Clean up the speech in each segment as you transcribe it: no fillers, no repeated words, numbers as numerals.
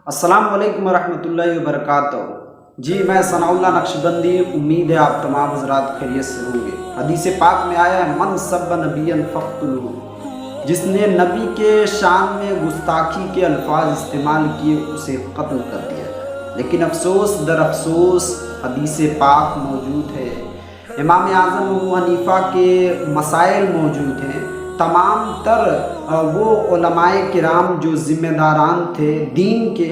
अस्सलाम वालेकुम रहमतुल्लाहि वबरकातुहू। जी मैं सनाउल्लाह नक्शबंदी, उम्मीद है आप तमाम हज़रात खैरियत से होंगे। हदीस पाक में आया है, मन सब्ब नबियन फ़क़्तुलूहु, जिसने नबी के शान में गुस्ताखी के अल्फाज इस्तेमाल किए उसे कत्ल कर दिया जाए। लेकिन अफसोस दर अफसोस हदीस पाक मौजूद है, इमाम आज़म अबू हनीफ़ा के मसाइल मौजूद हैं, तमाम तर वो उलमाए किराम जो ज़िम्मेदारान थे दीन के,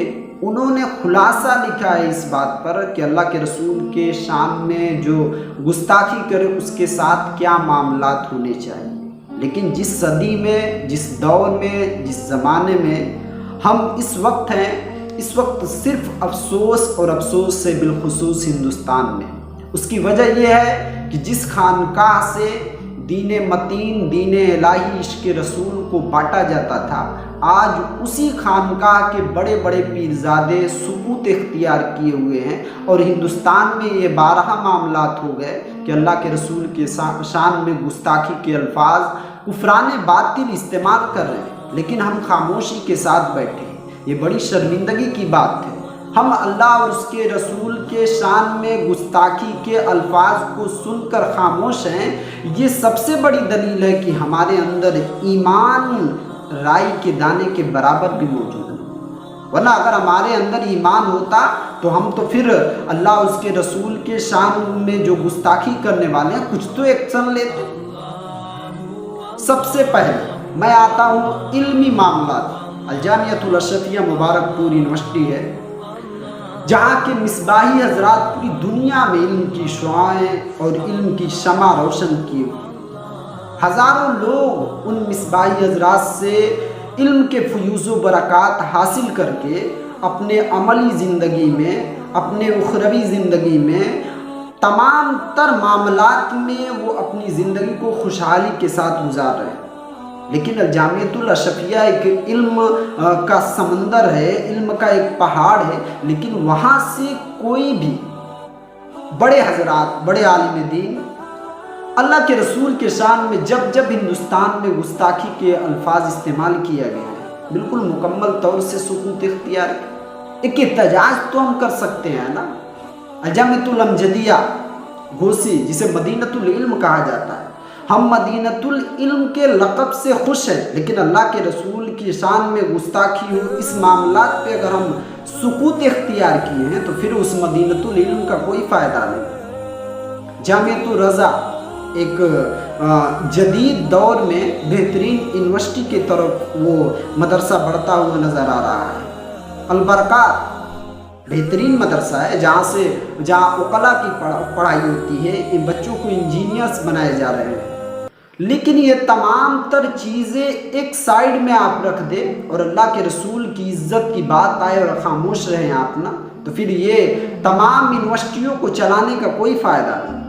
उन्होंने खुलासा लिखा है इस बात पर कि अल्लाह के रसूल के शान में जो गुस्ताखी करे उसके साथ क्या मामलात होने चाहिए। लेकिन जिस सदी में, जिस दौर में, जिस ज़माने में हम इस वक्त हैं, इस वक्त सिर्फ अफसोस और अफसोस से बिलखुसूस हिंदुस्तान में, उसकी वजह यह है कि जिस खानकाह से दीन मतीन, दीन इलाही, इश्क़ रसूल को बांटा जाता था, आज उसी खानकाह के बड़े बड़े पीरजादे सुकूत इख्तियार किए हुए हैं और हिंदुस्तान में ये 12 मामलात हो गए कि अल्लाह के रसूल के शान में गुस्ताखी के अल्फाज कुफरान बातिल इस्तेमाल कर रहे हैं, लेकिन हम खामोशी के साथ बैठे हैं। ये बड़ी शर्मिंदगी की बात है। हम अल्लाह और उसके रसूल के शान में गुस्ताखी के अल्फाज को सुनकर खामोश हैं। ये सबसे बड़ी दलील है कि हमारे अंदर ईमान राई के दाने के बराबर भी मौजूद है। वरना अगर हमारे अंदर ईमान होता तो हम तो फिर अल्लाह और उसके रसूल के शान में जो गुस्ताखी करने वाले हैं कुछ तो एक्शन लेते। सबसे पहले मैं आता हूँ इल्मी मामलात। अल-जामियतुल अशरफिया मुबारकपुर यूनिवर्सिटी है, जहाँ के मिसबाही हजरात पूरी दुनिया में इल्म की शुआएं और इल्म की शमा रोशन किए हुए। हज़ारों लोग उन मिसबाही हजरात से इल्म के फयूज़ बरक़ात हासिल करके अपने अमली ज़िंदगी में, अपने उखरवी ज़िंदगी में, तमाम तर मामलात में वो अपनी ज़िंदगी को खुशहाली के साथ गुजार रहे हैं। लेकिन अल-जामियतुल अशरफिया एक इल्म का समंदर है, इल्म का एक पहाड़ है, लेकिन वहाँ से कोई भी बड़े हजरात, बड़े आलिम दीन अल्लाह के रसूल के शान में जब जब हिंदुस्तान में गुस्ताखी के अल्फाज इस्तेमाल किया गया है, बिल्कुल मुकम्मल तौर से सुकूत इख्तियार, एक एहतजाज तो हम कर सकते हैं ना। अल-जामियतुल अमजदिया घोसी, जिसे मदीनतुल इल्म कहा जाता है, हम मदीनतुल इल्म के लक़ब से खुश हैं, लेकिन अल्लाह के रसूल की शान में गुस्ताखी हो इस मामलात पे अगर हम सुकूत इख्तियार किए हैं तो फिर उस मदीनतुल इल्म का कोई फ़ायदा नहीं। जामियतुर रज़ा एक जदीद दौर में बेहतरीन यूनिवर्सिटी की तरफ वो मदरसा बढ़ता हुआ नज़र आ रहा है। अल-बरक़ात बेहतरीन मदरसा है, जहाँ उकला की पढ़ाई होती है, इन बच्चों को इंजीनियर्स बनाए जा रहे हैं। लेकिन ये तमाम तर चीज़ें एक साइड में आप रख दे और अल्लाह के रसूल की इज़्ज़त की बात आए और खामोश रहें आप ना, तो फिर ये तमाम यूनिवर्सिटियों को चलाने का कोई फ़ायदा नहीं।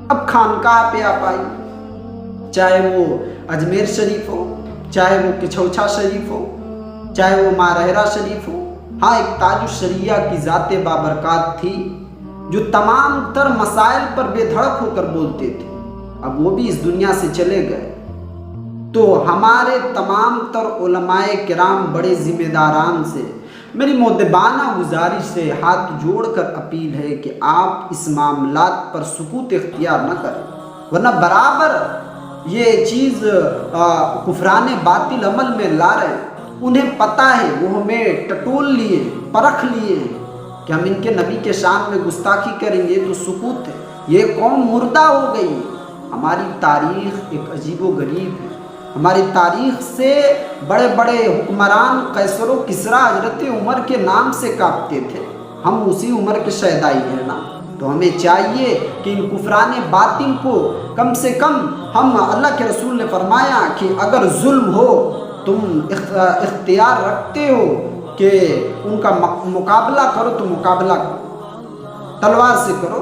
अब खानकाह पे आप आई, चाहे वो अजमेर शरीफ हो, चाहे वो किछौछा शरीफ हो, चाहे वो मारहरा शरीफ हो। हाँ, एक ताजुश्शरिया की ज़ाते बाबरकात थी जो तमाम तर मसाइल पर बेधड़क होकर बोलते थे, अब वो भी इस दुनिया से चले गए। तो हमारे तमाम तर उलमाए किराम, बड़े ज़िम्मेदारान से मेरी मुद्दबाना गुजारिश से हाथ जोड़कर अपील है कि आप इस मामलात पर सुकूत इख्तियार न करें, वरना बराबर ये चीज़ कुफरान बातिल अमल में ला रहे हैं। उन्हें पता है, वो हमें टटोल लिए, परख लिए कि हम इनके नबी के शान में गुस्ताखी करेंगे तो सुकूत है, ये कौम मुर्दा हो गई। हमारी तारीख़ एक अजीबो गरीब है। हमारी तारीख़ से बड़े बड़े हुक्मरान कैसर व किसरा हजरत उमर के नाम से कांपते थे। हम उसी उमर के शहदाई हैं ना, तो हमें चाहिए कि इन कुफरान बातिल को कम से कम हम, अल्लाह के रसूल ने फरमाया कि अगर जुल्म हो तुम इख्तियार रखते हो कि उनका मुकाबला करो तो मुकाबला करो, तलवार से करो,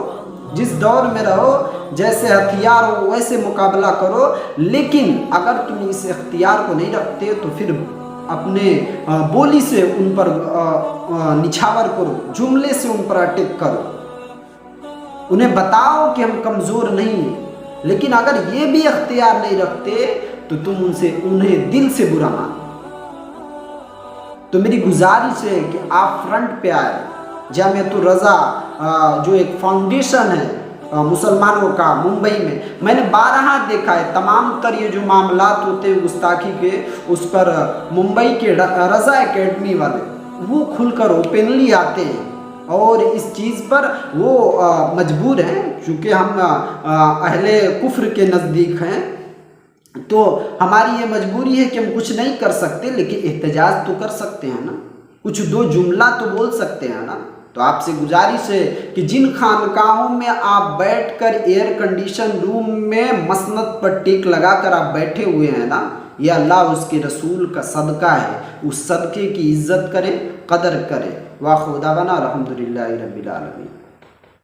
जिस दौर में रहो, जैसे हथियार हो वैसे मुकाबला करो। लेकिन अगर तुम इस इख्तियार को नहीं रखते तो फिर अपने बोली से उन पर निछावर करो, जुमले से उन पर अटैक करो, उन्हें बताओ कि हम कमज़ोर नहीं हैं। लेकिन अगर ये भी इख्तियार नहीं रखते तो तुम उन्हें दिल से बुरा मानो। تو میری گزارش ہے کہ آپ فرنٹ پہ آئے. جامعۃ الرضا جو ایک فاؤنڈیشن ہے مسلمانوں کا ممبئی میں نے بارہا دیکھا ہے تمام تر یہ جو معاملات ہوتے ہیں گستاخی کے، اس پر ممبئی کے رضا اکیڈمی والے وہ کھل کر اوپنلی آتے ہیں، اور اس چیز پر وہ مجبور ہیں چونکہ ہم اہل کفر کے نزدیک ہیں، تو ہماری یہ مجبوری ہے کہ ہم کچھ نہیں کر سکتے، لیکن احتجاج تو کر سکتے ہیں نا، کچھ دو جملہ تو بول سکتے ہیں نا. تو آپ سے گزارش ہے کہ جن خانقاہوں میں آپ بیٹھ کر ایئر کنڈیشن روم میں مسند پر ٹیک لگا کر آپ بیٹھے ہوئے ہیں نا، یہ اللہ اس کے رسول کا صدقہ ہے، اس صدقے کی عزت کریں، قدر کریں. واخر دعوانا الحمدللہ رب العالمین.